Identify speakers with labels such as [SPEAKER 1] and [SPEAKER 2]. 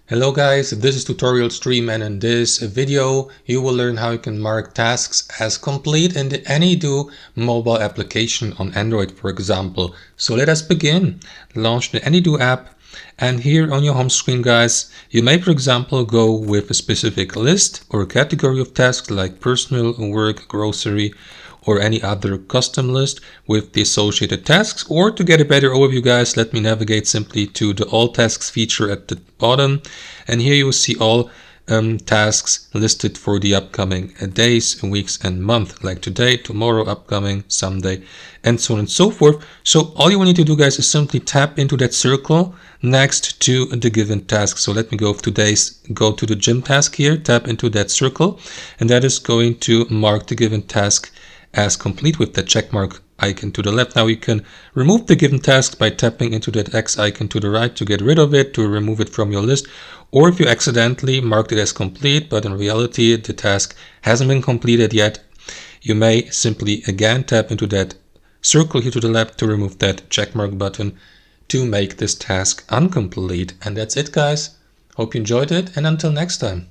[SPEAKER 1] Hello guys, this is Tutorial Stream, and in this video you will learn how you can mark tasks as complete in the Any.do mobile application on Android, for example. So let us begin. Launch the Any.do app, and here on your home screen, guys, you may, for example, go with a specific list or category of tasks like personal, work, grocery, or any other custom list with the associated tasks. Or to get a better overview, guys, let me navigate simply to the all tasks feature at the bottom, and here you will see all tasks listed for the upcoming days, weeks, and month, like today, tomorrow, upcoming, someday, and so on and so forth. So all you will need to do, guys, is simply tap into that circle next to the given task. So let me go to the gym task here, tap into that circle, and that is going to mark the given task as complete with the check mark icon to the left. Now you can remove the given task by tapping into that X icon to the right to get rid of it, to remove it from your list. Or if you accidentally marked it as complete, but in reality the task hasn't been completed yet, you may simply again tap into that circle here to the left to remove that check mark button to make this task incomplete. And that's it, guys. Hope you enjoyed it, and until next time.